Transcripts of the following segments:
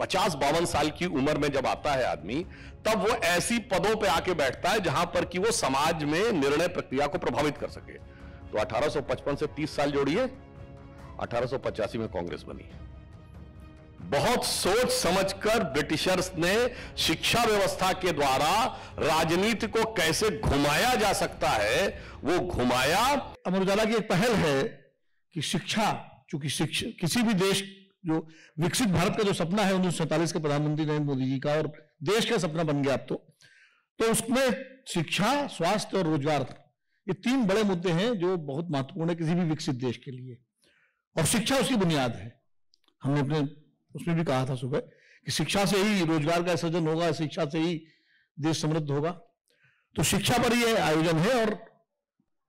50-52 साल की उम्र में जब आता है आदमी, तब वो ऐसी पदों पे आके बैठता है जहां पर कि वो समाज में निर्णय प्रक्रिया को प्रभावित कर सके। तो 1855 से 30 साल जोड़िए, 1885 में कांग्रेस बनी। बहुत सोच समझकर ब्रिटिशर्स ने शिक्षा व्यवस्था के द्वारा राजनीति को कैसे घुमाया जा सकता है वो घुमाया। अमर उजाला की एक पहल है कि शिक्षा, चूंकि शिक्षा किसी भी देश, जो विकसित भारत का जो सपना है 1947 के प्रधानमंत्री नरेंद्र मोदी जी का, और देश का सपना बन गया अब तो उसमें शिक्षा, स्वास्थ्य और रोजगार, ये 3 बड़े मुद्दे हैं जो बहुत महत्वपूर्ण है किसी भी विकसित देश के लिए, और शिक्षा उसकी बुनियाद है। हमने अपने उसमें भी कहा था सुबह कि शिक्षा से ही रोजगार का सृजन होगा, शिक्षा से ही देश समृद्ध होगा। तो शिक्षा पर यह आयोजन है और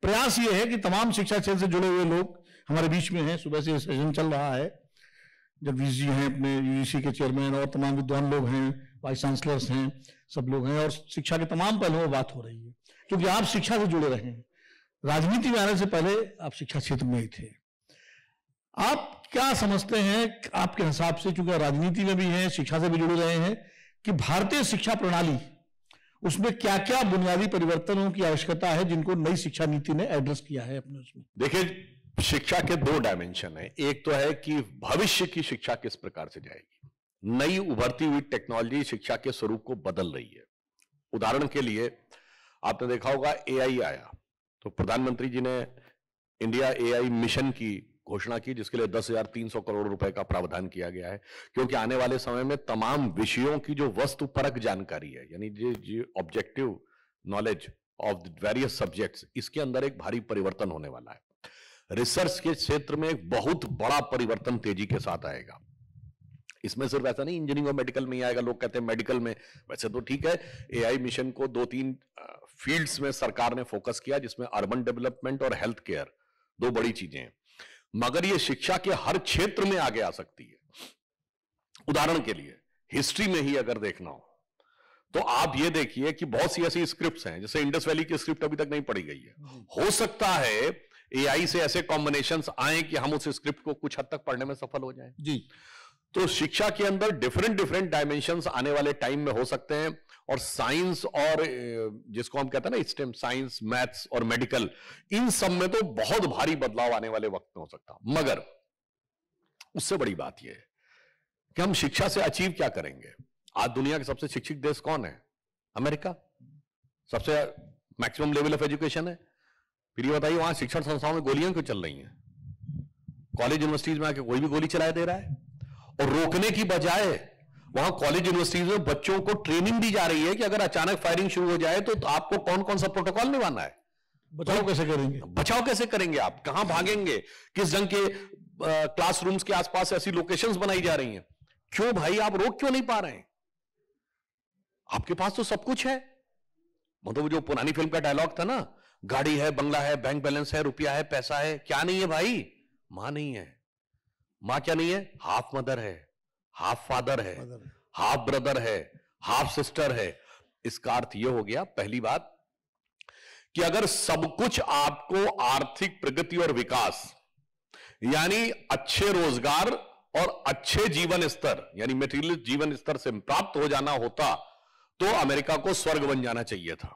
प्रयास यह है कि तमाम शिक्षा क्षेत्र से जुड़े हुए लोग हमारे बीच में हैं। सुबह से सेशन चल रहा है, जगदीश जी हैं अपने यूजीसी के चेयरमैन, और तमाम विद्वान लोग हैं, वाइस चांसलर्स हैं, सब लोग हैं, और शिक्षा के तमाम पहलुओं में बात हो रही है, क्योंकि आप शिक्षा से जुड़े रहे हैं। राजनीति में आने से पहले आप शिक्षा क्षेत्र में ही थे। आप क्या समझते हैं आपके हिसाब से, चूंकि राजनीति में भी हैं, शिक्षा से भी जुड़े रहे हैं, कि भारतीय शिक्षा प्रणाली, उसमें क्या क्या बुनियादी परिवर्तनों की आवश्यकता है जिनको नई शिक्षा नीति ने एड्रेस किया है अपने उसमें? देखिए, शिक्षा के 2 डायमेंशन है। एक तो है कि भविष्य की शिक्षा किस प्रकार से जाएगी। नई उभरती हुई टेक्नोलॉजी शिक्षा के स्वरूप को बदल रही है। उदाहरण के लिए आपने देखा होगा एआई आया, तो प्रधानमंत्री जी ने इंडिया एआई मिशन की घोषणा की, जिसके लिए 10,300 करोड़ रुपए का प्रावधान किया गया है, क्योंकि आने वाले समय में तमाम विषयों की जो वस्तुपरक जानकारी है, यानी जो objective knowledge of various subjects, इसके अंदर एक भारी परिवर्तन होने वाला है। रिसर्च के क्षेत्र में एक बहुत बड़ा परिवर्तन तेजी के साथ आएगा। इसमें सिर्फ ऐसा नहीं इंजीनियरिंग और मेडिकल में ही आएगा। लोग कहते हैं मेडिकल में, वैसे तो ठीक है, एआई मिशन को 2-3 फील्ड्स में सरकार ने फोकस किया, जिसमें अर्बन डेवलपमेंट और हेल्थ केयर 2 बड़ी चीजें हैं, मगर ये शिक्षा के हर क्षेत्र में आगे आ सकती है। उदाहरण के लिए हिस्ट्री में ही अगर देखना हो तो आप ये देखिए कि बहुत सी ऐसी स्क्रिप्ट्स हैं, जैसे इंडस वैली की स्क्रिप्ट अभी तक नहीं पढ़ी गई है। हो सकता है एआई से ऐसे कॉम्बिनेशंस आए कि हम उस स्क्रिप्ट को कुछ हद तक पढ़ने में सफल हो जाएं। जी। तो शिक्षा के अंदर डिफरेंट डायमेंशंस आने वाले टाइम में हो सकते हैं, और साइंस और जिसको हम कहते हैं ना स्टेम, साइंस, मैथ्स और मेडिकल, इन सब में तो बहुत भारी बदलाव आने वाले वक्त में हो सकता है। मगर उससे बड़ी बात यह है कि हम शिक्षा से अचीव क्या करेंगे। आज दुनिया के सबसे शिक्षित देश कौन है? अमेरिका। सबसे मैक्सिमम लेवल ऑफ एजुकेशन है। फिर ये बताइए वहां शिक्षण संस्थाओं में गोलियां क्यों चल रही हैं? कॉलेज यूनिवर्सिटीज में आके कोई भी गोली चला दे रहा है, और रोकने की बजाय वहां कॉलेज यूनिवर्सिटीज में बच्चों को ट्रेनिंग दी जा रही है कि अगर अचानक फायरिंग शुरू हो जाए तो आपको कौन कौन सा प्रोटोकॉल निभाना है, बचाव कैसे करेंगे, बचाव कैसे करेंगे, आप कहां भागेंगे, किस ढंग के क्लासरूम्स के आसपास ऐसी लोकेशंस बनाई जा रही हैं। क्यों भाई, आप रोक क्यों नहीं पा रहे हैं? आपके पास तो सब कुछ है। मतलब जो पुरानी फिल्म का डायलॉग था ना, गाड़ी है, बंगला है, बैंक बैलेंस है, रुपया है, पैसा है, क्या नहीं है भाई? मां नहीं है। मां क्या नहीं है? हाफ मदर है, हाफ फादर है, हाफ ब्रदर है, हाफ सिस्टर है। इसका अर्थ यह हो गया, पहली बात, कि अगर सब कुछ आपको आर्थिक प्रगति और विकास, यानी अच्छे रोजगार और अच्छे जीवन स्तर, यानी मेटीरियल जीवन स्तर से प्राप्त हो जाना होता तो अमेरिका को स्वर्ग बन जाना चाहिए था,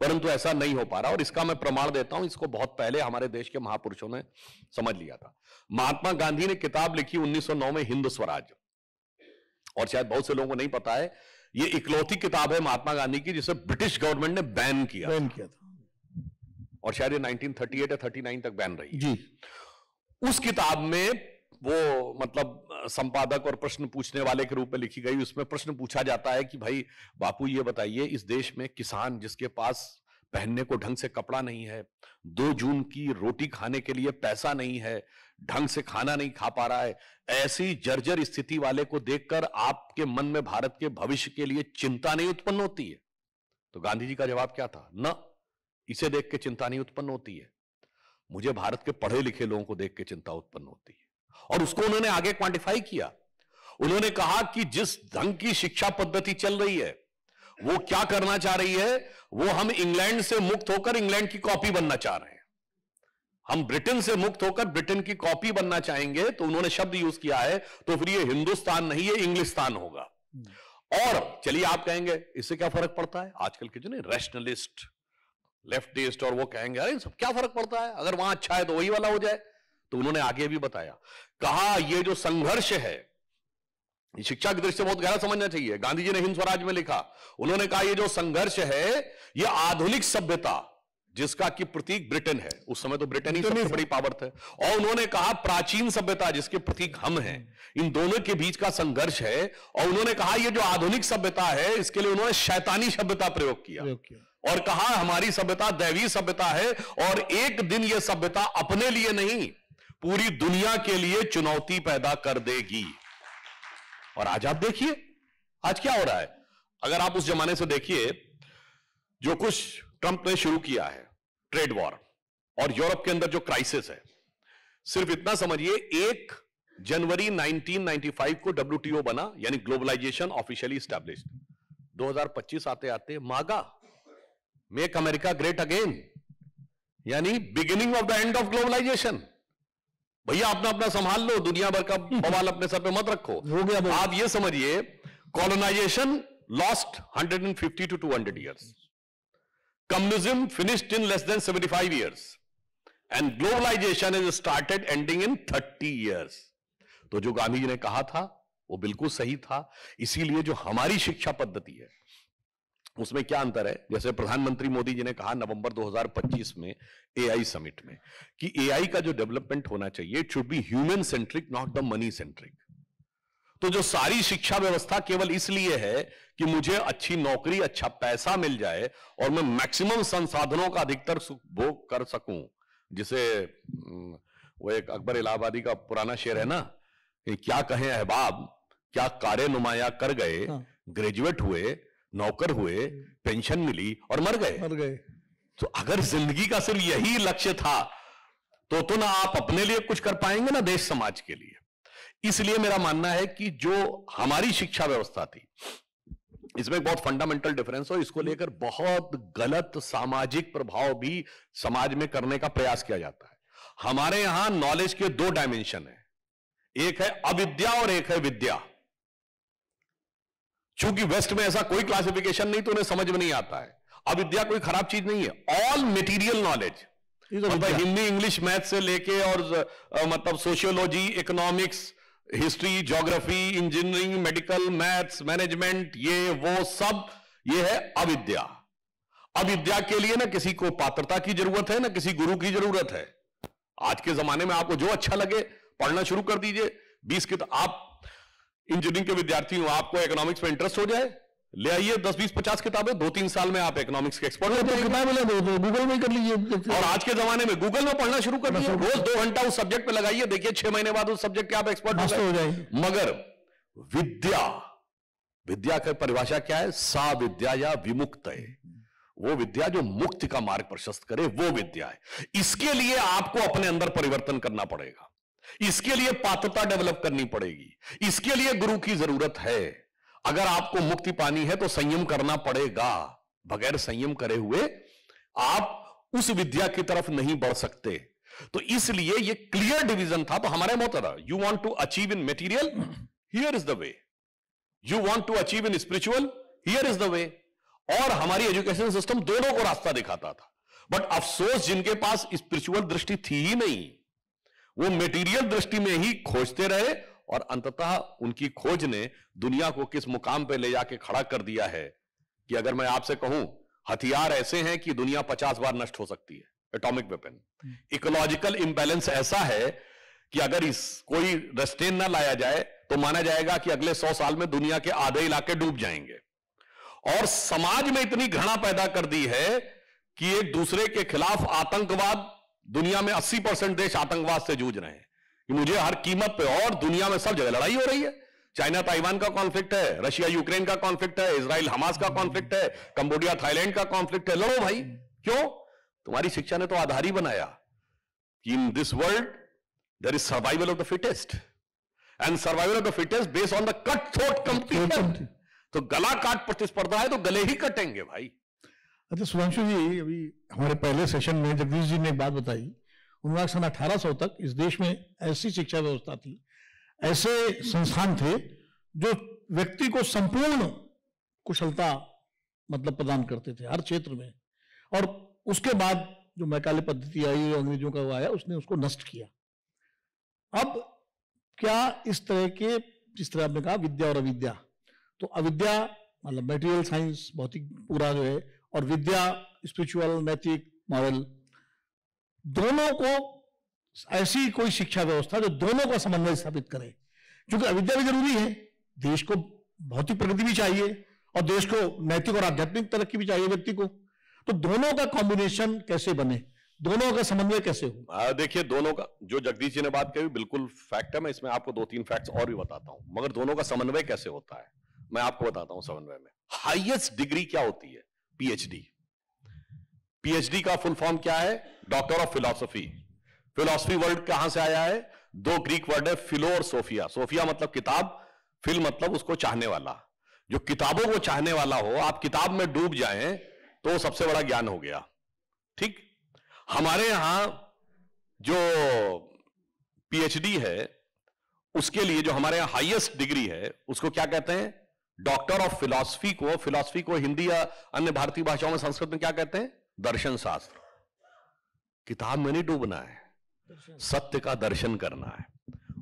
परंतु ऐसा नहीं हो पा रहा। और इसका मैं प्रमाण देता हूं, इसको बहुत पहले हमारे देश के महापुरुषों ने समझ लिया था। महात्मा गांधी ने किताब लिखी 1909 में, हिंद स्वराज, और शायद बहुत से लोगों को नहीं पता है, ये इकलौती किताब है महात्मा गांधी की जिसे ब्रिटिश गवर्नमेंट ने बैन किया था, और शायद ये 1938 या 39 तक बैन रही जी। उस किताब में वो मतलब संपादक और प्रश्न पूछने वाले के रूप में लिखी गई। उसमें प्रश्न पूछा जाता है कि भाई बापू ये बताइए, इस देश में किसान जिसके पास पहनने को ढंग से कपड़ा नहीं है, 2 जून की रोटी खाने के लिए पैसा नहीं है, ढंग से खाना नहीं खा पा रहा है, ऐसी जर्जर स्थिति वाले को देखकर आपके मन में भारत के भविष्य के लिए चिंता नहीं उत्पन्न होती है? तो गांधी जी का जवाब क्या था? ना, इसे देख के चिंता नहीं उत्पन्न होती है, मुझे भारत के पढ़े लिखे लोगों को देख के चिंता उत्पन्न होती है। और उसको उन्होंने आगे क्वांटिफाई किया। उन्होंने कहा कि जिस ढंग की शिक्षा पद्धति चल रही है, वो क्या करना चाह रही है, वो हम इंग्लैंड से मुक्त होकर इंग्लैंड की कॉपी बनना चाह रहे हैं। हम ब्रिटेन से मुक्त होकर ब्रिटेन की कॉपी बनना चाहेंगे, तो उन्होंने शब्द यूज किया है, तो फिर ये हिंदुस्तान नहीं, ये इंग्लिस्तान होगा। और चलिए आप कहेंगे इससे क्या फर्क पड़ता है, आजकल के जो नहीं रैशनलिस्ट लेफ्टिस्ट और वो कहेंगे अरे सब क्या फर्क पड़ता है, अगर वहां अच्छा है तो वही वाला हो जाए। तो उन्होंने आगे भी बताया, कहा ये जो संघर्ष है, शिक्षा की दृष्टि से बहुत गहरा समझना चाहिए। गांधी जी ने हिंद स्वराज में लिखा, उन्होंने कहा ये जो संघर्ष है ये आधुनिक सभ्यता जिसका कि प्रतीक ब्रिटेन है, उस समय तो ब्रिटेन ही सबसे बड़ी पावर थे, और उन्होंने कहा प्राचीन सभ्यता जिसके प्रतीक हम हैं, इन दोनों के बीच का संघर्ष है। और उन्होंने कहा ये जो आधुनिक सभ्यता है इसके लिए उन्होंने शैतानी सभ्यता प्रयोग किया और कहा हमारी सभ्यता दैवीय सभ्यता है और एक दिन यह सभ्यता अपने लिए नहीं पूरी दुनिया के लिए चुनौती पैदा कर देगी। और आज आप देखिए आज क्या हो रहा है, अगर आप उस जमाने से देखिए जो कुछ ट्रंप ने शुरू किया है, ट्रेड वॉर और यूरोप के अंदर जो क्राइसिस है, सिर्फ इतना समझिए 1 जनवरी 1995 को WTO बना, यानी ग्लोबलाइजेशन ऑफिशियली स्टैब्लिश्ड। 2025 आते आते MAGA, make America great again, यानी beginning of the end of globalisation. भैया अपना अपना संभाल लो, दुनिया भर का बवाल अपने सर पे मत रखो। हो गया आप ये समझिए colonisation lost 150 to 200 years, communism finished in less than 75 years and globalization is started ending in 30 years। तो जो गांधी जी ने कहा था वो बिल्कुल सही था। इसीलिए जो हमारी शिक्षा पद्धति है उसमें क्या अंतर है, जैसे प्रधानमंत्री मोदी जी ने कहा नवंबर 2025 में AI समिट में कि AI का जो डेवलपमेंट होना चाहिए it should be human centric not the money centric. तो जो सारी शिक्षा व्यवस्था केवल इसलिए है कि मुझे अच्छी नौकरी, अच्छा पैसा मिल जाए और मैं मैक्सिमम संसाधनों का अधिकतर भोग कर सकूं, जिसे वो एक अकबर इलाहाबादी का पुराना शेर है ना कि क्या कहें अहबाब क्या कार्य नुमाया कर गए, ग्रेजुएट हुए, नौकर हुए, पेंशन मिली और मर गए। तो अगर जिंदगी का सिर्फ यही लक्ष्य था तो ना आप अपने लिए कुछ कर पाएंगे ना देश समाज के लिए। इसलिए मेरा मानना है कि जो हमारी शिक्षा व्यवस्था थी इसमें बहुत फंडामेंटल डिफरेंस हो, इसको लेकर बहुत गलत सामाजिक प्रभाव भी समाज में करने का प्रयास किया जाता है। हमारे यहां नॉलेज के 2 डायमेंशन है, एक है अविद्या और एक है विद्या। चूंकि वेस्ट में ऐसा कोई क्लासिफिकेशन नहीं तो उन्हें समझ में नहीं आता है। अविद्या कोई खराब चीज नहीं है, ऑल मटेरियल नॉलेज, मतलब हिंदी इंग्लिश मैथ से लेके और मतलब sociology, economics, history, geography, engineering, medical, maths, management, ये वो सब ये है अविद्या। अविद्या के लिए ना किसी को पात्रता की जरूरत है ना किसी गुरु की जरूरत है। आज के जमाने में आपको जो अच्छा लगे पढ़ना शुरू कर दीजिए। 20 किताब, आप इंजीनियरिंग के विद्यार्थी हो, आपको इकोनॉमिक्स में इंटरेस्ट हो जाए, ले आइए 10, 20, 50 किताबें, 2-3 साल में आप इकोनॉमिक्स के एक्सपर्ट हो जाएंगे। किताबें ले दो, गूगल में कर लीजिए। और आज के जमाने में गूगल में पढ़ना शुरू कर दीजिए, रोज 2 घंटा उस सब्जेक्ट पे लगाइए, देखिए 6 महीने बाद उस सब्जेक्ट के आप एक्सपर्ट हो जाएंगे। मगर विद्या की परिभाषा क्या है? सा विद्या या विमुक्त है, वो विद्या जो मुक्ति का मार्ग प्रशस्त करे, वो विद्या है। इसके लिए आपको अपने अंदर परिवर्तन करना पड़ेगा, इसके लिए पात्रता डेवलप करनी पड़ेगी, इसके लिए गुरु की जरूरत है। अगर आपको मुक्ति पानी है तो संयम करना पड़ेगा, बगैर संयम करे हुए आप उस विद्या की तरफ नहीं बढ़ सकते। तो इसलिए ये क्लियर डिवीजन था। तो हमारे मोहतरा, you want to achieve in material, here is the way, you want to achieve in spiritual, here is the way. और हमारी एजुकेशन सिस्टम दोनों को रास्ता दिखाता था। बट अफसोस जिनके पास स्पिरिचुअल दृष्टि थी ही नहीं, वो मटेरियल दृष्टि में ही खोजते रहे और अंततः उनकी खोज ने दुनिया को किस मुकाम पे ले जाके खड़ा कर दिया है कि अगर मैं आपसे कहूं हथियार ऐसे हैं कि दुनिया 50 बार नष्ट हो सकती है, एटॉमिक वेपन। इकोलॉजिकल इंबैलेंस ऐसा है कि अगर इस कोई रेस्ट्रेन ना लाया जाए तो माना जाएगा कि अगले 100 साल में दुनिया के आधे इलाके डूब जाएंगे। और समाज में इतनी घृणा पैदा कर दी है कि एक दूसरे के खिलाफ आतंकवाद, दुनिया में 80% देश आतंकवाद से जूझ रहे हैं कि मुझे हर कीमत पे, और दुनिया में सब जगह लड़ाई हो रही है। चाइना ताइवान का कॉन्फ्लिक्ट है, रशिया यूक्रेन का कॉन्फ्लिक्ट है, इजराइल हमास का कॉन्फ्लिक्ट है, कंबोडिया थाईलैंड का कॉन्फ्लिक्ट है। लड़ो भाई, क्यों? तुम्हारी शिक्षा ने तो आधार ही बनाया कि in this world there is survival of the fittest and survival of the fittest based on the cut throat competition. तो गला काट प्रतिस्पर्धा है तो गले ही कटेंगे भाई। अच्छा सुधांशु जी, अभी हमारे पहले सेशन में जगदीश जी ने एक बात बताई, 19 सन 1800 तक इस देश में ऐसी शिक्षा व्यवस्था थी, ऐसे संस्थान थे जो व्यक्ति को संपूर्ण कुशलता मतलब प्रदान करते थे हर क्षेत्र में। और उसके बाद जो मैकाले पद्धति आई, अंग्रेजों का वो आया, उसने उसको नष्ट किया। अब क्या इस तरह के, जिस तरह आपने कहा विद्या और अविद्या, तो अविद्या मतलब मटेरियल साइंस, भौतिक पूरा जो है, और विद्या स्पिरिचुअल, नैतिक, मॉरल, दोनों को ऐसी कोई शिक्षा व्यवस्था जो दोनों का समन्वय स्थापित करे। क्योंकि अविद्या भी जरूरी है, देश को भौतिक प्रगति भी चाहिए और देश को नैतिक और आध्यात्मिक तरक्की भी चाहिए व्यक्ति को। तो दोनों का कॉम्बिनेशन कैसे बने, दोनों का समन्वय कैसे हो? देखिए, दोनों का जो जगदीश जी ने बात कही बिल्कुल फैक्ट है। मैं इसमें आपको 2-3 फैक्ट्स और भी बताता हूं, मगर दोनों का समन्वय कैसे होता है मैं आपको बताता हूं। समन्वय में हाईएस्ट डिग्री क्या होती है? पीएचडी। पीएचडी का फुल फॉर्म क्या है? Doctor of philosophy. Philosophy word कहां से आया है? 2 ग्रीक वर्ड है, फिलो और सोफिया। सोफिया मतलब किताब, फिल मतलब उसको चाहने वाला। जो किताबों को चाहने वाला हो, आप किताब में डूब जाएं तो सबसे बड़ा ज्ञान हो गया। ठीक, हमारे यहां जो पीएचडी है, उसके लिए जो हमारे यहां हाईएस्ट डिग्री है, उसको क्या कहते हैं? डॉक्टर ऑफ फिलॉसफी को, फिलॉसफी को हिंदी या अन्य भारतीय भाषाओं में, संस्कृत में क्या कहते हैं? दर्शन शास्त्र। किताब में नहीं डूबना है, सत्य का दर्शन करना है।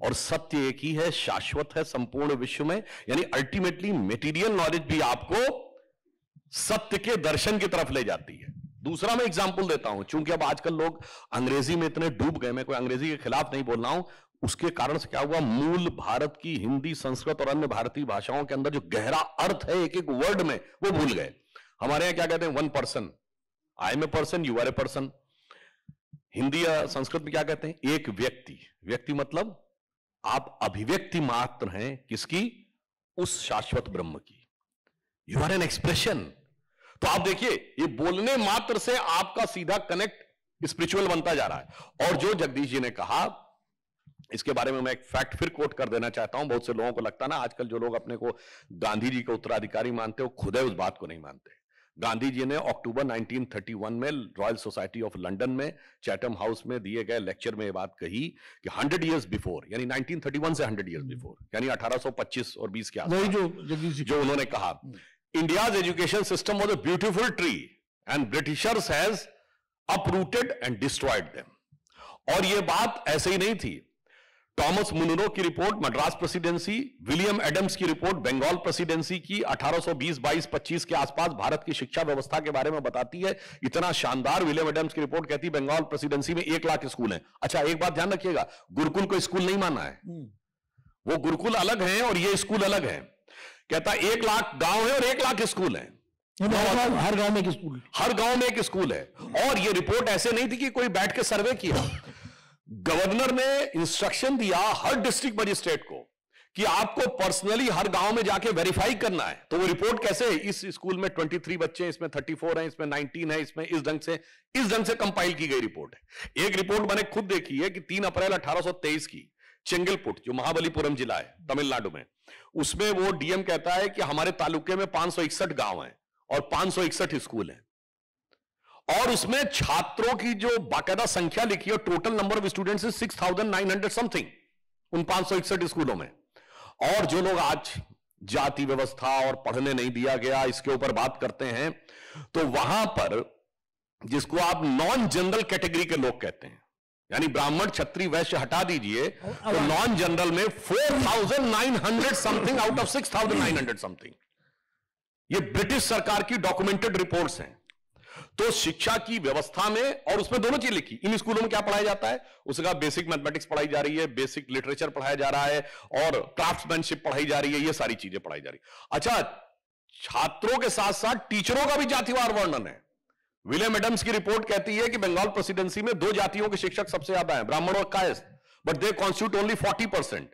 और सत्य एक ही है, शाश्वत है संपूर्ण विश्व में। यानी अल्टीमेटली मटेरियल नॉलेज भी आपको सत्य के दर्शन की तरफ ले जाती है। दूसरा मैं एग्जांपल देता हूं, चूंकि अब आजकल लोग अंग्रेजी में इतने डूब गए, मैं कोई अंग्रेजी के खिलाफ नहीं बोल रहा हूं, उसके कारण से क्या हुआ, मूल भारत की हिंदी, संस्कृत और अन्य भारतीय भाषाओं के अंदर जो गहरा अर्थ है एक एक वर्ड में, वो भूल गए। हमारे यहां क्या कहते हैं? 1 person, I am a person, you are a person. Hindi या संस्कृत में क्या कहते हैं? एक व्यक्ति। व्यक्ति मतलब आप अभिव्यक्ति मात्र हैं किसकी? उस शाश्वत ब्रह्म की। You are an expression. तो आप देखिए, ये बोलने मात्र से आपका सीधा कनेक्ट स्पिरिचुअल बनता जा रहा है। और जो जगदीश जी ने कहा, इसके बारे में मैं एक फैक्ट फिर कोट कर देना चाहता हूं। बहुत से लोगों को लगता है ना, आजकल जो लोग अपने को गांधी जी के उत्तराधिकारी मानते हो, खुद है उस बात को नहीं मानते। गांधी जी ने अक्टूबर 1931 में रॉयल सोसाइटी ऑफ लंदन में चैटम हाउस में दिए गए लेक्चर में ये बात कही कि 100 इयर्स बिफोर, यानी 1931 से 100 इयर्स बिफोर, यानी 1825 और 20 के आसपास, जो उन्होंने कहा, India's education system was a beautiful tree and Britishers has uprooted and destroyed them. और ये बात ऐसे ही नहीं थी। टॉमस मुनरो की report Madras Presidency, William Adams की रिपोर्ट बंगाल प्रेसिडेंसी की 1820, 22, 25 के आसपास भारत की शिक्षा व्यवस्था के बारे में बताती है। इतना शानदार विलियम एडम्स की रिपोर्ट कहती है बंगाल प्रेसिडेंसी में 1 लाख स्कूल हैं। अच्छा, एक बात ध्यान रखिएगा, गुरुकुल को स्कूल नहीं माना है, वो गुरुकुल अलग है और ये स्कूल अलग है। कहता 1 लाख गांव है और 1 लाख स्कूल है। हर गांव में एक स्कूल, हर गांव में एक स्कूल है। और ये रिपोर्ट ऐसे नहीं थी कि कोई बैठ के सर्वे किया। गवर्नर ने इंस्ट्रक्शन दिया हर डिस्ट्रिक्ट मजिस्ट्रेट को कि आपको पर्सनली हर गांव में जाके वेरीफाई करना है। तो वो रिपोर्ट कैसे है? इस स्कूल में 23 बच्चे हैं, इसमें 34 हैं, इसमें 19 है, इसमें इस ढंग से कंपाइल की गई रिपोर्ट है। एक रिपोर्ट मैंने खुद देखी है कि 3 अप्रैल 1823 की चेंगलपुट, जो महाबलीपुरम जिला है तमिलनाडु में, उसमें वो डीएम कहता है कि हमारे तालुके में 561 गांव हैं और 561 स्कूल हैं। और उसमें छात्रों की जो बाकायदा संख्या लिखी है, total number of students is 6900 something उन 561 स्कूलों में। और जो लोग आज जाति व्यवस्था और पढ़ने नहीं दिया गया इसके ऊपर बात करते हैं, तो वहां पर जिसको आप नॉन जनरल कैटेगरी के लोग कहते हैं, यानी ब्राह्मण क्षत्रिय वैश्य हटा दीजिए, तो नॉन जनरल में 4900 समथिंग आउट ऑफ 6900 समथिंग। ये ब्रिटिश सरकार की डॉक्यूमेंटेड रिपोर्ट्स हैं। तो शिक्षा की व्यवस्था में, और उसमें दोनों चीज लिखी, इन स्कूलों में क्या पढ़ाया जाता है, उसका बेसिक मैथमेटिक्स पढ़ाई जा रही है, बेसिक लिटरेचर पढ़ाया जा रहा है और क्राफ्ट्समैनशिप पढ़ाई जा रही है, ये सारी चीजें पढ़ाई जा रही है। अच्छा, छात्रों के साथ साथ टीचरों का भी जातिवार वर्णन है। विलियम एडम्स की रिपोर्ट कहती है कि बंगाल प्रेसिडेंसी में 2 जातियों के शिक्षक सबसे ज्यादा हैं, ब्राह्मण और Kayastha, but they constitute only 40%।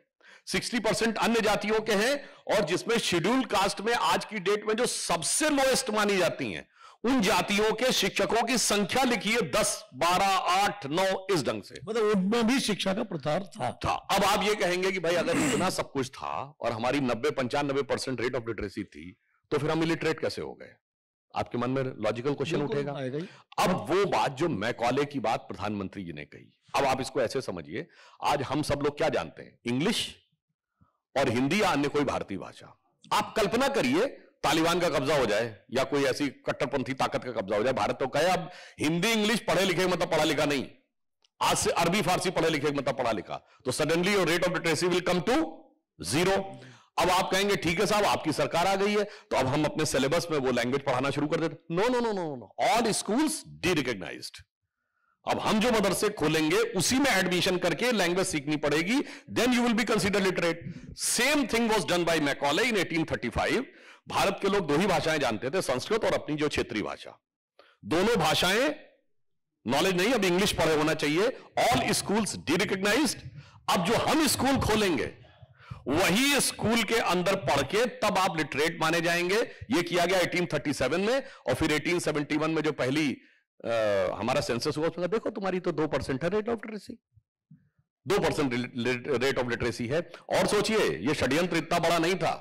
60% अन्य जातियों के हैं। और जिसमें शेड्यूल्ड कास्ट में आज की डेट में जो सबसे लोएस्ट मानी जाती हैं, उन जातियों के शिक्षकों की संख्या लिखी है 10, 12, 8, 9 इस ढंग से। मतलब उनमें भी शिक्षा का प्रसार था। अब आप ये कहेंगे कि भाई अगर इतना सब कुछ था और हमारी 90-95% रेट ऑफ लिटरेसी थी, तो फिर हम इलिटरेट कैसे हो गए? आपके मन में लॉजिकल क्वेश्चन उठेगा। अब वो बात जो मैकॉले की बात प्रधानमंत्री जी ने कही, अब आप इसको ऐसे समझिए, आज हम सब लोग क्या जानते हैं? इंग्लिश और हिंदी या अन्य कोई भारतीय भाषा। आप कल्पना करिए तालिबान का कब्जा हो जाए या कोई ऐसी कट्टरपंथी ताकत का कब्जा हो जाए, भारत तो कहे अब हिंदी इंग्लिश पढ़े लिखे मतलब पढ़ा लिखा नहीं, आज से अरबी फारसी पढ़े लिखे मतलब पढ़ा लिखा, तो suddenly your rate of literacy will come to 0। अब आप कहेंगे ठीक है साहब आपकी सरकार आ गई है तो अब हम अपने सिलेबस में वो लैंग्वेज पढ़ाना शुरू कर देते। No no no no no, all schools derecognised. अब हम जो मदरसे खोलेंगे उसी में एडमिशन करके लैंग्वेज सीखनी पड़ेगी, then you will be consider literate. Same thing was done by Macaulay in 1835। Bharat के लोग 2 ही भाषाएं जानते थे, संस्कृत और अपनी जो क्षेत्रीय भाषा। दोनों भाषाएं नॉलेज नहीं, अब इंग्लिश पढ़े होना चाहिए। All schools derecognised. अब जो हम स्कूल खोलेंगे वही स्कूल के अंदर पढ़ के तब आप लिटरेट माने जाएंगे। यह किया गया 1837 में, और फिर 1871 में जो पहली हमारा सेंसस हुआ उसमें देखो तुम्हारी तो 2% है rate of literacy, 2% rate of literacy है। और सोचिए यह षड्यंत्र इतना बड़ा नहीं था।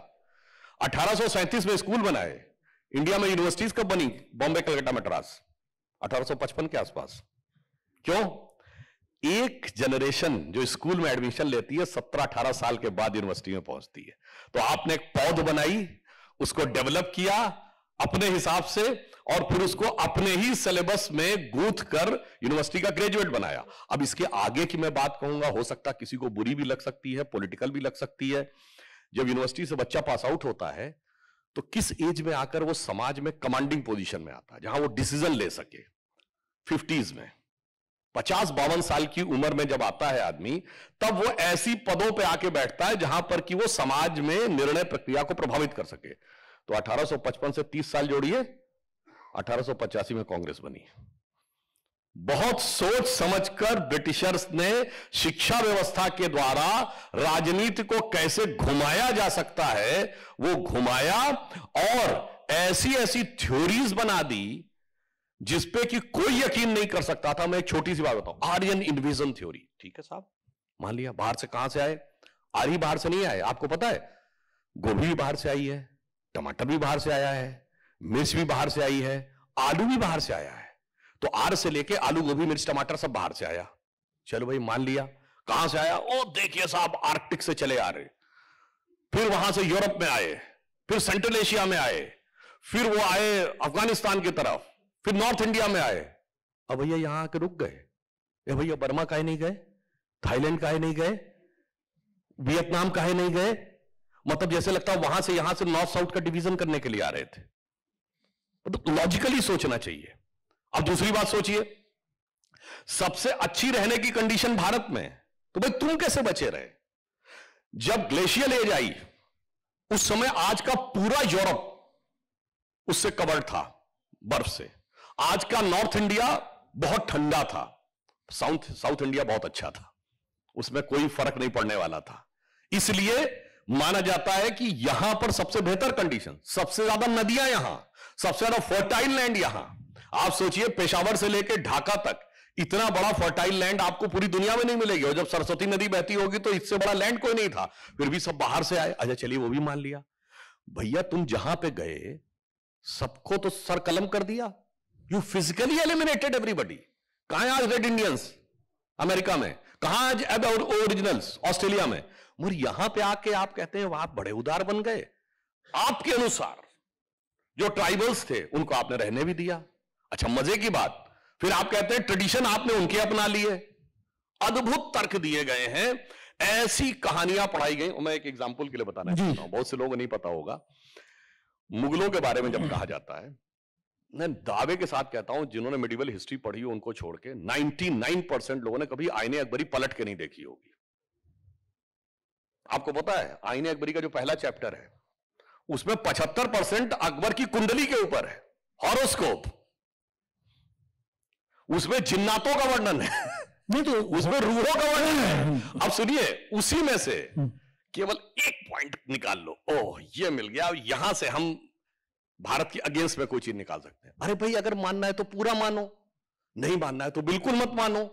1837 में स्कूल बनाए। इंडिया में यूनिवर्सिटीज कब बनी? बॉम्बे, कलकत्ता, मद्रास 1855 के आसपास। क्यों? एक जनरेशन जो स्कूल में एडमिशन लेती है 17-18 साल के बाद यूनिवर्सिटी में पहुंचती है। तो आपने एक पौध बनाई, उसको डेवलप किया अपने हिसाब से, और फिर उसको अपने ही सिलेबस में गूंथ कर यूनिवर्सिटी का ग्रेजुएट बनाया। अब इसके आगे की मैं बात कहूंगा, हो सकता किसी को बुरी भी लग सकती है, पॉलिटिकल भी लग सकती है। जब यूनिवर्सिटी से बच्चा पास आउट होता है तो किस एज में आकर वो समाज में कमांडिंग पोजीशन में आता है, जहां वो डिसीजन ले सके? 50s में, 50-52 साल की उम्र में जब आता है आदमी, तब वो ऐसी पदों पे आके बैठता है जहां पर कि वो समाज में निर्णय प्रक्रिया को प्रभावित कर सके। तो 1855 से 30 साल जोड़िए, 1885 में कांग्रेस बनी। बहुत सोच समझकर ब्रिटिशर्स ने शिक्षा व्यवस्था के द्वारा राजनीति को कैसे घुमाया जा सकता है वो घुमाया, और ऐसी ऐसी थ्योरीज बना दी जिसपे कि कोई यकीन नहीं कर सकता था। मैं एक छोटी सी बात बताऊं, आर्यन इन्विजन थ्योरी। ठीक है साहब, मान लिया बाहर से, कहां से आए? आर्य बाहर से नहीं आए। आपको पता है गोभी भी बाहर से आई है, टमाटर भी बाहर से आया है, मिर्च भी बाहर से आई है, आलू भी बाहर से आया है। तो आर से लेके आलू, गोभी, मिर्च, टमाटर सब बाहर से आया। चलो भाई मान लिया। कहां से आया? ओ देखिए साहब आर्कटिक से चले आ रहे, फिर वहां से यूरोप में आए, फिर सेंट्रल एशिया में आए, फिर वो आए अफगानिस्तान की तरफ, फिर नॉर्थ इंडिया में आए। अब भैया यहां आके रुक गए। ये भैया बर्मा काहे नहीं गए? थाईलैंड काहे नहीं गए? वियतनाम काहे नहीं गए? मतलब जैसे लगता है वहां से यहां से नॉर्थ साउथ का डिवीजन करने के लिए आ रहे थे। मतलब लॉजिकली सोचना चाहिए। अब दूसरी बात सोचिए, सबसे अच्छी रहने की कंडीशन भारत में, तो भाई तुम कैसे बचे रहे? जब ग्लेशियल एज आई उस समय आज का पूरा यूरोप उससे कवर्ड था बर्फ से। आज का नॉर्थ इंडिया बहुत ठंडा था, साउथ इंडिया बहुत अच्छा था, उसमें कोई फर्क नहीं पड़ने वाला था। इसलिए माना जाता है कि यहां पर सबसे बेहतर कंडीशन, सबसे ज्यादा नदियां यहां, सबसे ज्यादा फर्टाइल लैंड यहां। आप सोचिए पेशावर से लेकर ढाका तक इतना बड़ा फर्टाइल लैंड आपको पूरी दुनिया में नहीं मिलेगी। और जब सरस्वती नदी बहती होगी तो इससे बड़ा लैंड कोई नहीं था, फिर भी सब बाहर से आए। अच्छा चलिए वो भी मान लिया। भैया तुम जहां पे गए सबको तो सर कलम कर दिया, यू फिजिकली एलिमिनेटेड एवरीबॉडी। कहां आज रेड इंडियंस अमेरिका में, कहां आज ओरिजिनल्स ऑस्ट्रेलिया में, मगर यहां पे आके आप कहते हैं आप बड़े उदार बन गए। आपके अनुसार जो ट्राइबल्स थे उनको आपने रहने भी दिया। अच्छा मजे की बात, फिर आप कहते हैं ट्रेडिशन आपने उनके अपना लिए। अद्भुत तर्क दिए गए हैं, ऐसी कहानियां पढ़ाई गई। मैं एक एग्जांपल के लिए बताना चाहता हूं, बहुत से लोगों को नहीं पता होगा। मुगलों के बारे में जब कहा जाता है, मैं दावे के साथ कहता हूं जिन्होंने मेडिवल हिस्ट्री पढ़ी हो उनको छोड़ के 99% लोगों ने कभी आईने अकबरी पलट के नहीं देखी होगी। आपको पता है आईने अकबरी का जो पहला चैप्टर है उसमें 75% अकबर की कुंडली के ऊपर है, हॉरोस्कोप। उसमें जिन्नातों का वर्णन है, नहीं तो उसमें रूहों का वर्णन है। अब सुनिए, उसी में से केवल एक पॉइंट निकाल लो, ओह ये मिल गया, यहां से हम भारत की अगेंस्ट में कोई चीज निकाल सकते हैं। अरे भाई अगर मानना है तो पूरा मानो, नहीं मानना है तो बिल्कुल मत मानो।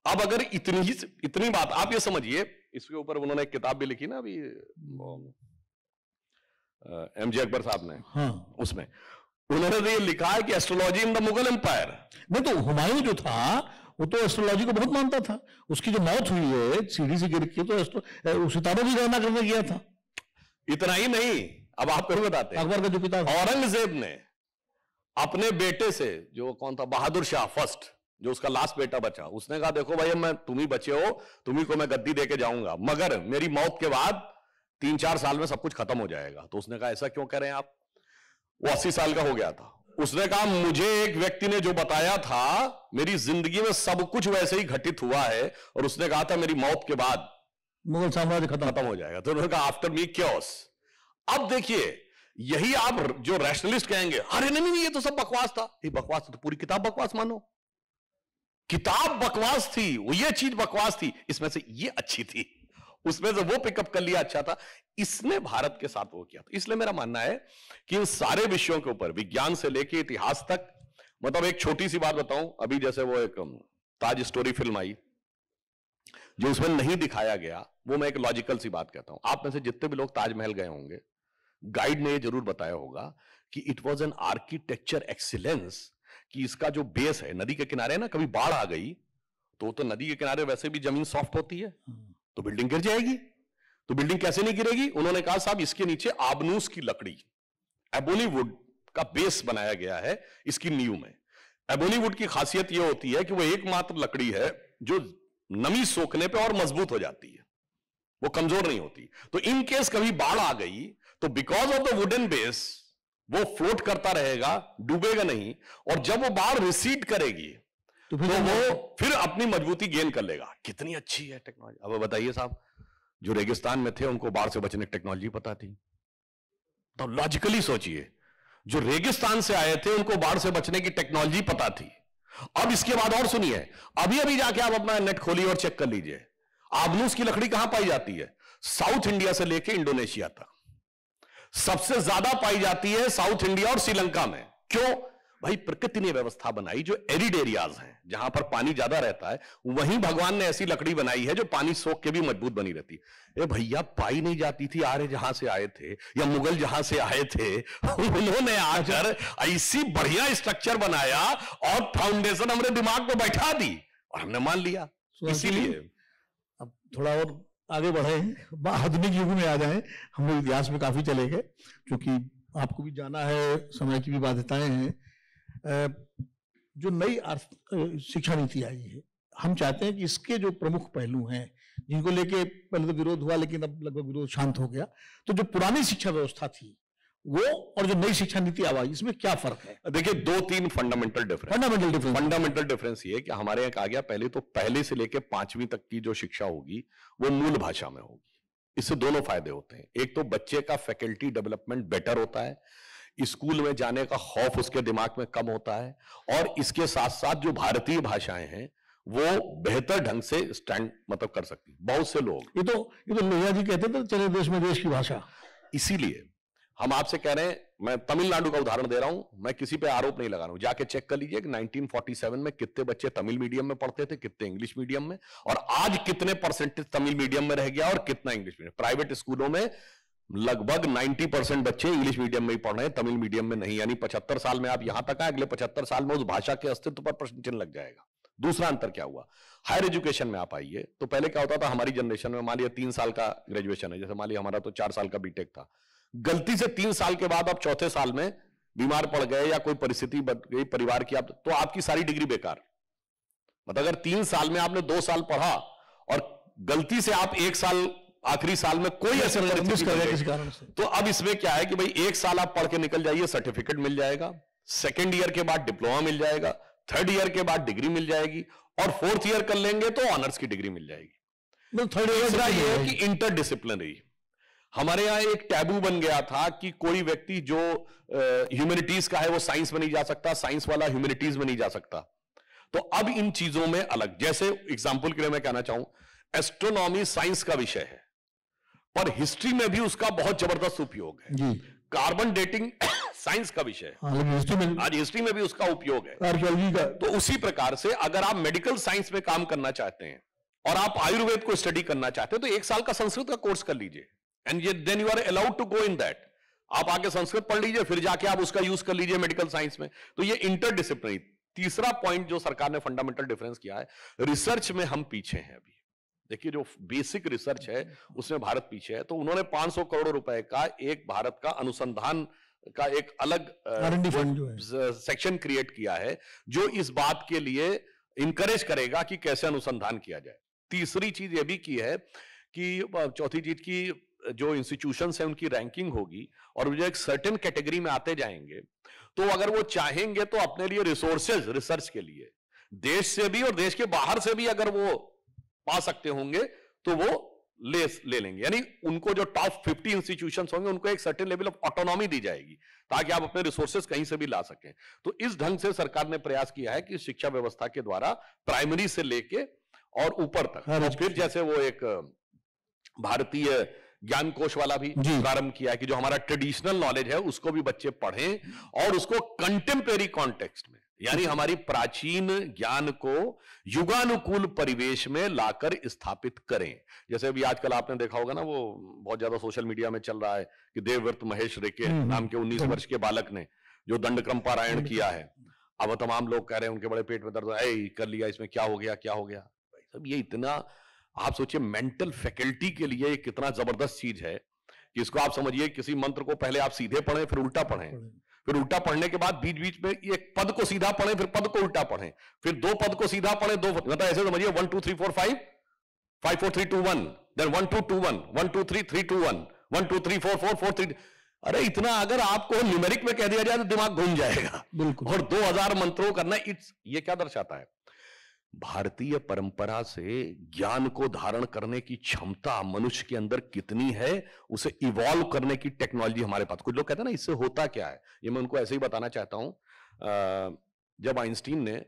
अब अगर इतनी बात आप ये समझिए, इसके ऊपर उन्होंने एक किताब भी लिखी ना अभी एमजे अकबर साहब ने, हाँ। उसमें उन्होंने ये लिखा है कि astrology in the Mughal empire. नहीं तो हुमायूं जो था वो तो एस्ट्रोलॉजी को बहुत मानता था। उसकी जो मौत हुई है सीढ़ी से गिर के, तो सितारों की गणना करने गया था। इतना ही नहीं, अब आपको बताते हैं, अकबर का जो पिता था, औरंगजेब ने अपने बेटे से, जो कौन था, बहादुर शाह फर्स्ट, जो उसका लास्ट बेटा बचा, उसने कहा देखो भाई मैं, तुम ही बचे हो, तुम्ही को मैं गद्दी देके जाऊंगा, मगर मेरी मौत के बाद 3-4 साल में सब कुछ खत्म हो जाएगा। तो उसने कहा ऐसा क्यों कह रहे हैं आप? वो 80 साल का हो गया था। उसने कहा मुझे एक व्यक्ति ने जो बताया था, मेरी जिंदगी में सब कुछ वैसे ही घटित हुआ है, और उसने कहा था मेरी मौत के बाद मुगल साम्राज्य खत्म हो जाएगा। तो उन्होंने कहा आफ्टर मी क्योस। अब देखिए, यही आप जो रैशनलिस्ट कहेंगे अरे नहीं ये तो सब बकवास था, ये बकवास तो पूरी किताब बकवास मानो, किताब बकवास थी, वो ये चीज बकवास थी, इसमें से ये अच्छी थी, उसमें से वो पिकअप कर लिया अच्छा था, इसने भारत के साथ वो किया था। इसलिए मेरा मानना है कि इन सारे विषयों के ऊपर, विज्ञान से लेके इतिहास तक, मतलब एक छोटी सी बात बताऊं, अभी जैसे वो एक ताज स्टोरी फिल्म आई, जो उसमें नहीं दिखाया गया, वो मैं एक लॉजिकल सी बात कहता हूं। आप में से जितने भी लोग ताजमहल गए होंगे, गाइड ने ये जरूर बताया होगा कि it was an architecture excellence, कि इसका जो बेस है, नदी के किनारे ना, कभी बाढ़ आ गई तो नदी के किनारे वैसे भी जमीन सॉफ्ट होती है, तो बिल्डिंग गिर जाएगी। तो बिल्डिंग कैसे नहीं गिरेगी? उन्होंने कहा साहब इसके नीचे आबनूस की लकड़ी, एबोनी वुड का बेस बनाया गया है इसकी नींव में। एबोनी वुड की खासियत यह होती है कि वो एकमात्र लकड़ी है जो नमी सोखने पे और मजबूत हो जाती है, वो कमजोर नहीं होती। तो इन केस कभी बाढ़ आ गई तो because of the wooden base वो फ्लोट करता रहेगा, डूबेगा नहीं, और जब वो बाढ़ रिसीड करेगी तो वो फिर अपनी मजबूती गेन कर लेगा। कितनी अच्छी है टेक्नोलॉजी। अब बताइए साहब, जो रेगिस्तान में थे उनको बाढ़ से बचने की टेक्नोलॉजी पता थी? तो लॉजिकली सोचिए, जो रेगिस्तान से आए थे उनको बाढ़ से बचने की टेक्नोलॉजी पता थी। अब इसके बाद और सुनिए, अभी अभी जाके आप अपना नेट खोलिए और चेक कर लीजिए, आबनूस की लकड़ी कहां पाई जाती है? साउथ इंडिया से लेके इंडोनेशिया तक। सबसे ज्यादा पाई जाती है साउथ इंडिया और श्रीलंका में। क्यों? भाई प्रकृति ने व्यवस्था बनाई, जो एरिड एरियाज हैं, जहां पर पानी ज्यादा रहता है, वहीं भगवान ने ऐसी लकड़ी बनाई है जो पानी सोख के भी मजबूत बनी रहती है। भैया पाई नहीं जाती थी, आर्य जहां से आए थे या मुगल जहां से आए थे, उन्होंने आकर ऐसी बढ़िया स्ट्रक्चर बनाया और फाउंडेशन हमारे दिमाग में बैठा दी और हमने मान लिया। इसीलिए अब थोड़ा और आगे बढ़े, आधुनिक युग में आ जाए। हम लोग इतिहास में काफी चले गए, क्योंकि आपको भी जाना है, समय की भी बाध्यताएं हैं। जो नई शिक्षा नीति आई है, हम चाहते हैं कि इसके जो प्रमुख पहलू हैं, जिनको लेके पहले तो विरोध हुआ, लेकिन अब लगभग विरोध शांत हो गया, तो जो पुरानी शिक्षा व्यवस्था थी वो और जो नई शिक्षा नीति आई, इसमें क्या फर्क है? देखिए 2-3 फंडामेंटल डिफरेंस ये है कि हमारे यहाँ कहा गया पहले तो पहले से लेके 5वीं तक की जो शिक्षा होगी वो मूल भाषा में होगी। इससे दोनों फायदे होते हैं। एक तो बच्चे का फैकल्टी डेवलपमेंट बेटर होता है, स्कूल में जाने का खौफ उसके दिमाग में कम होता है, और इसके साथ साथ जो भारतीय भाषाएं हैं वो बेहतर ढंग से स्टैंड मतलब कर सकती। बहुत से लोग ये तो लोहिया जी कहते थे चले देश में देश की भाषा। इसीलिए हम आपसे कह रहे हैं, मैं तमिलनाडु का उदाहरण दे रहा हूं, मैं किसी पे आरोप नहीं लगा रहा हूं, जाके चेक कर लीजिए कि 1947 में कितने बच्चे तमिल मीडियम में पढ़ते थे, कितने इंग्लिश मीडियम में, और आज कितने परसेंटेज तमिल मीडियम में रह गया और कितना इंग्लिश मीडियम। प्राइवेट स्कूलों में लगभग 90% बच्चे इंग्लिश मीडियम में ही पढ़ रहे हैं, तमिल मीडियम में नहीं। यानी 75 साल में आप यहां तक आए, अगले 75 साल में उस भाषा के अस्तित्व पर प्रश्न चिन्ह लग जाएगा। दूसरा अंतर क्या हुआ, हायर एजुकेशन में आप आइए तो पहले क्या होता था, हमारी जनरेशन में मान लिया 3 साल का ग्रेजुएशन है, जैसे मान लिया हमारा तो 4 साल का बीटेक था, गलती से 3 साल के बाद आप चौथे साल में बीमार पड़ गए या कोई परिस्थिति बन गई परिवार की, आप तो आपकी सारी डिग्री बेकार। मतलब अगर 3 साल में आपने 2 साल पढ़ा और गलती से आप 1 साल आखिरी साल में कोई ऐसे कारण से, तो अब इसमें क्या है कि भाई 1 साल आप पढ़ के निकल जाइए, सर्टिफिकेट मिल जाएगा, सेकेंड ईयर के बाद डिप्लोमा मिल जाएगा, थर्ड ईयर के बाद डिग्री मिल जाएगी, और फोर्थ ईयर कर लेंगे तो ऑनर्स की डिग्री मिल जाएगी। थर्ड ईयर ये है कि इंटरडिसिप्लिनरी, हमारे यहां एक टैबू बन गया था कि कोई व्यक्ति जो ह्यूमैनिटीज का है वो साइंस में नहीं जा सकता, साइंस वाला ह्यूमैनिटीज में नहीं जा सकता। तो अब इन चीजों में अलग, जैसे एग्जांपल के लिए मैं कहना चाहूं, एस्ट्रोनॉमी साइंस का विषय है, पर हिस्ट्री में भी उसका बहुत जबरदस्त उपयोग है जी। कार्बन डेटिंग साइंस का विषय है, आज हिस्ट्री में भी उसका उपयोग है, आर्कियोलॉजी का। तो उसी प्रकार से अगर आप मेडिकल साइंस में काम करना चाहते हैं और आप आयुर्वेद को स्टडी करना चाहते हैं तो 1 साल का संस्कृत का कोर्स कर लीजिए, and then you are allowed to go in that. आप आगे संस्कृत पढ़ लीजिए, फिर जाके आप उसका यूज कर लीजिए मेडिकल साइंस में। तो ये इंटरडिसिप्लिनरी, तीसरा पॉइंट जो सरकार ने फंडामेंटल डिफरेंस किया है, रिसर्च में हम पीछे हैं अभी। देखिए जो बेसिक रिसर्च है उसमें भारत पीछे है, तो उन्होंने 500 करोड़ रुपए का एक भारत का अनुसंधान का एक अलग सेक्शन क्रिएट किया है जो इस बात के लिए इंकरेज करेगा कि कैसे अनुसंधान किया जाए। तीसरी चीज यह भी की है कि चौथी चीज की जो इंस्टीट्यूशंस हैं उनकी रैंकिंग होगी और वो जो एक सर्टेन कैटेगरी में आते जाएंगे, तो अगर वो चाहेंगे तो अपने लिए रिसोर्सेज रिसर्च के लिए देश से भी और देश के बाहर से भी अगर वो पा सकते होंगे तो वो ले लेंगे। यानी उनको जो टॉप 50 इंस्टीट्यूशंस होंगे उनको एक सर्टेन लेवल ऑफ ऑटोनॉमी दी जाएगी ताकि आप अपने रिसोर्सेज कहीं से भी ला सकें। तो इस ढंग से सरकार ने प्रयास किया है कि शिक्षा व्यवस्था के द्वारा प्राइमरी से लेके और ऊपर तक, और फिर जैसे वो एक भारतीय ज्ञान कोश वाला भी प्रारंभ किया है कि जो हमारा ट्रेडिशनल नॉलेज है उसको भी बच्चे पढ़ें और उसको कंटेम्परेरी कॉन्टेक्स्ट में, यानी हमारी प्राचीन ज्ञान को युगानुकूल परिवेश में लाकर स्थापित करें। जैसे अभी आजकल आपने देखा होगा ना, वो बहुत ज्यादा सोशल मीडिया में चल रहा है कि देवव्रत महेश रेके नाम के 19 वर्ष के बालक ने जो दंडक्रम पारायण किया है। अब तमाम लोग कह रहे हैं उनके बड़े पेट में दर्द है, कर लिया, इसमें क्या हो गया क्या हो गया। सब ये इतना, आप सोचिए मेंटल फैकल्टी के लिए कितना जबरदस्त चीज है कि इसको आप समझिए किसी मंत्र को पहले आप सीधे पढ़ें फिर उल्टा पढ़ें, फिर उल्टा पढ़ने के बाद बीच बीच में एक पद को सीधा पढ़ें फिर पद को उल्टा पढ़ें, फिर दो पद को सीधा पढ़ें, दो मतलब ऐसे समझिए 1 2 3 4 5 5 4 3 2 1 देन 1 2 2 1 1 2 3 3 2 1 1 2 3 4 4 4 3। अरे इतना अगर आपको न्यूमेरिक में कह दिया जाए तो दिमाग घूम जाएगा। बिल्कुल। और 2000 मंत्रों करना, ये क्या दर्शाता है? भारतीय परंपरा से ज्ञान को धारण करने की क्षमता मनुष्य के अंदर कितनी है, उसे इवॉल्व करने की टेक्नोलॉजी हमारे पास। कुछ लोग कहते हैं ना इससे होता क्या है, ये मैं उनको ऐसे ही बताना चाहता हूं। जब आइंस्टीन ने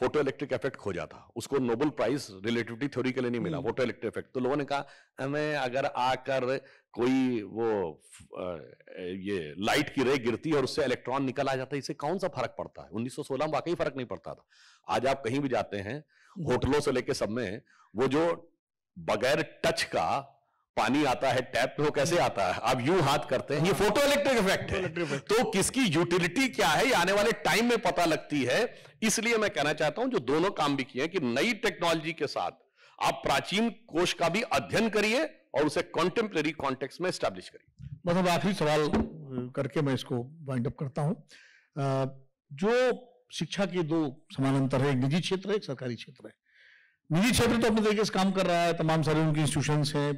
फोटो इलेक्ट्रिक इफेक्ट खोजा था, उसको नोबेल प्राइज रिलेटिविटी थ्योरी के लिए नहीं मिला, फोटो इलेक्ट्रिक इफेक्ट। तो लोगों ने कहा हमें अगर आकर कोई वो ये लाइट की रे गिरती है और उससे इलेक्ट्रॉन निकल आ जाता है, इससे कौन सा फर्क पड़ता है? 1916 में वाकई फर्क नहीं पड़ता था। आज आप कहीं भी जाते हैं, होटलों से लेके सब में, वो जो बगैर टच का पानी आता है टैप पे, वो कैसे आता है? आप यूं हाथ करते हैं, ये फोटो इलेक्ट्रिक इफेक्ट है। तो किसकी यूटिलिटी क्या है ये आने वाले टाइम में पता लगती है। इसलिए मैं कहना चाहता हूं जो दोनों काम भी किए कि नई टेक्नोलॉजी के साथ आप प्राचीन कोश का भी अध्ययन करिए और उसे कॉन्टेम्परेरी कॉन्टेक्स्ट में एस्टैब्लिश करिए। मतलब आखिरी सवाल करके मैं इसको वाइंड अप करता हूं। जो शिक्षा के दो समानांतर है, एक निजी क्षेत्र है, एक सरकारी क्षेत्र है। निजी क्षेत्र तो अपने तरीके से काम कर रहा है, तमाम सारे उनके इंस्टीट्यूशंस हैं,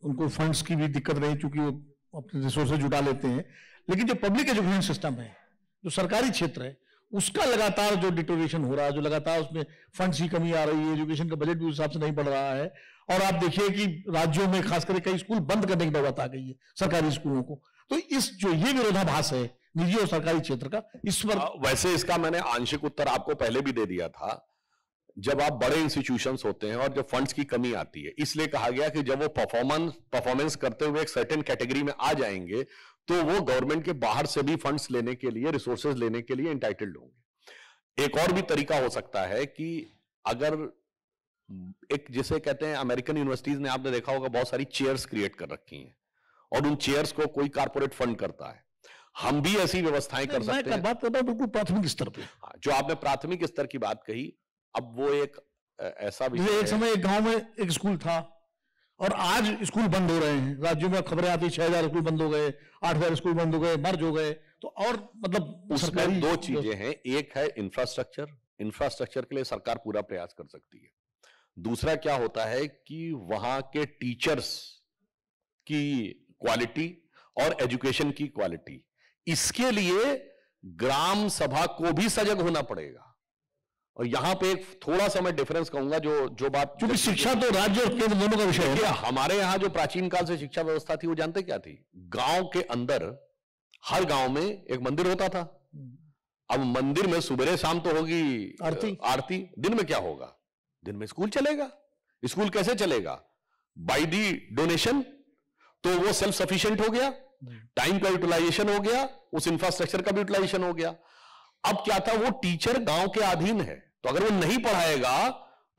उनको फंड्स की भी दिक्कत रही क्योंकि वो अपने रिसोर्सेज जुटा लेते हैं। लेकिन जो पब्लिक एजुकेशन सिस्टम है, जो सरकारी क्षेत्र है, उसका लगातार जो डिटोरेशन हो रहा है, जो लगातार उसमें फंड्स की कमी आ रही है, एजुकेशन का बजट भी उस हिसाब से नहीं बढ़ रहा है। और आप देखिए कि राज्यों में खासकर कई स्कूल बंद करने की नौबत आ गई है सरकारी स्कूलों को। तो इस जो ये विरोधाभास है निजी और सरकारी क्षेत्र का, इस पर वैसे इसका मैंने आंशिक उत्तर आपको पहले भी दे दिया था। जब आप बड़े इंस्टीट्यूशंस होते हैं और जब फंड्स की कमी आती है, इसलिए कहा गया कि जब वो परफॉर्मेंस करते हुए एक सर्टेन कैटेगरी में आ जाएंगे तो वो गवर्नमेंट के बाहर से भी फंड्स लेने के लिए, रिसोर्सेज लेने के लिए इंटाइटल्ड होंगे। एक और भी तरीका हो सकता है कि अगर एक जिसे कहते हैं अमेरिकन यूनिवर्सिटीज ने, आपने देखा होगा, बहुत सारी चेयर्स क्रिएट कर रखी हैं और उन चेयर्स को कोई कारपोरेट फंड करता है। हम भी ऐसी व्यवस्थाएं कर सकते हैं। बात कर रहा हूं बिल्कुल प्राथमिक स्तर पे। जो आपने प्राथमिक स्तर की बात कही, अब वो एक ऐसा विषय, एक समय एक गांव में एक स्कूल था और आज स्कूल बंद हो रहे हैं। राज्यों में खबरें आती, 6000 स्कूल बंद हो गए, 8000 स्कूल बंद हो गए, मर्ज हो गए। तो और मतलब उसमें दो चीजें हैं, एक है इंफ्रास्ट्रक्चर के लिए सरकार पूरा प्रयास कर सकती है। दूसरा क्या होता है कि वहां के टीचर्स की क्वालिटी और एजुकेशन की क्वालिटी, इसके लिए ग्राम सभा को भी सजग होना पड़ेगा। और यहां पे एक थोड़ा सा मैं डिफरेंस कहूंगा, जो बात, क्योंकि शिक्षा तो राज्य और केंद्र दोनों का विषय है। हमारे यहां जो प्राचीन काल से शिक्षा व्यवस्था थी वो जानते क्या थी? गांव के अंदर हर गांव में एक मंदिर होता था। अब मंदिर में सुबह शाम तो होगी आरती, दिन में क्या होगा? दिन में स्कूल चलेगा। स्कूल कैसे चलेगा? By the donation. तो वो सेल्फ सफिशिएंट हो गया, टाइम का यूटिलाइजेशन हो गया, उस इंफ्रास्ट्रक्चर का भी यूटिलाइजेशन हो गया। अब क्या था, वो टीचर गांव के अधीन है, तो अगर वो नहीं पढ़ाएगा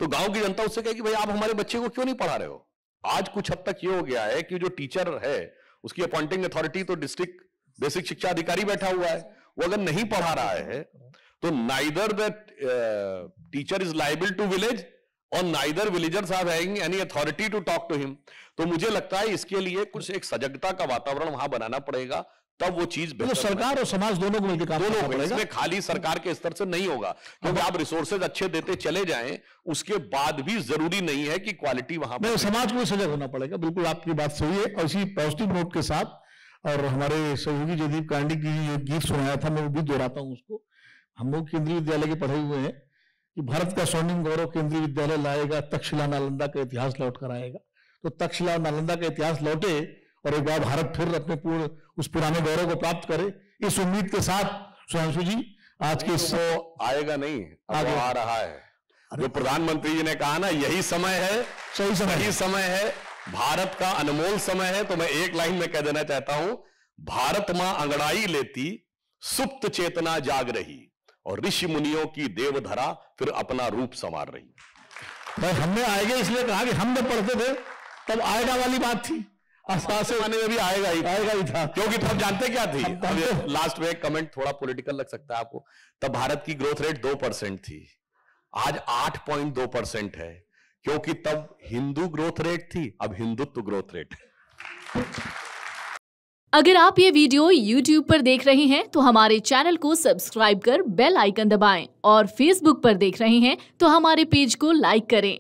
तो गांव की जनता उससे कहेगी भाई आप हमारे बच्चे को क्यों नहीं पढ़ा रहे हो। आज कुछ हद तक ये हो गया है कि जो टीचर है उसकी अपॉइंटिंग अथॉरिटी तो डिस्ट्रिक्ट बेसिक शिक्षा अधिकारी बैठा हुआ है। वो अगर नहीं पढ़ा रहा है तो neither the teacher is liable to village और neither villagers are having any authority to talk to him. तो मुझे लगता है इसके लिए कुछ एक सजगता का वातावरण वहां बनाना पड़ेगा, तब वो चीज तो सरकार और समाज दोनों को मिलकर काम करना पड़ेगा। इसमें खाली सरकार के स्तर से नहीं होगा, क्योंकि आप रिसोर्सेज अच्छे देते चले जाएं, उसके बाद भी जरूरी नहीं है कि क्वालिटी वहां पर। समाज को सजग होना पड़ेगा। बिल्कुल आपकी बात सही है। और इसी पॉजिटिव नोट के साथ, और हमारे सहयोगी जयदीप कांडी की जो गीत सुनाया था, मैं वो भी दोहराता हूँ उसको। हम लोग केंद्रीय विद्यालय के पढ़े हुए हैं कि भारत का स्वर्णिम गौरव केंद्रीय विद्यालय लाएगा, तक्षशिला नालंदा का इतिहास लौट कर आएगा। तो तक्षशिला नालंदा का इतिहास लौटे और एक बार भारत फिर अपने पूर्ण उस पुराने गौरव को प्राप्त करे, इस उम्मीद के साथ सुधांशु जी आज के आएगा नहीं, आगे आ रहा है। जो प्रधानमंत्री जी ने कहा ना, यही समय है, सही समय है, भारत का अनमोल समय है। तो मैं एक लाइन में कह देना चाहता हूं, भारत मां अंगड़ाई लेती, सुप्त चेतना जाग रही, और ऋषि मुनियों की देवधरा फिर अपना रूप संवार रही। भाई हमने आएगा इसलिए कहा कि हम जब पढ़ते थे तब आएगा वाली बात थी, आने में भी आएगा ही था, क्योंकि तब जानते क्या थी। लास्ट में एक कमेंट थोड़ा पॉलिटिकल लग सकता है आपको, तब भारत की ग्रोथ रेट 2% थी, आज 8.2% है, क्योंकि तब हिंदू ग्रोथ रेट थी, अब हिंदुत्व ग्रोथ रेट। अगर आप ये वीडियो YouTube पर देख रहे हैं तो हमारे चैनल को सब्सक्राइब कर बेल आइकन दबाएं, और Facebook पर देख रहे हैं तो हमारे पेज को लाइक करें।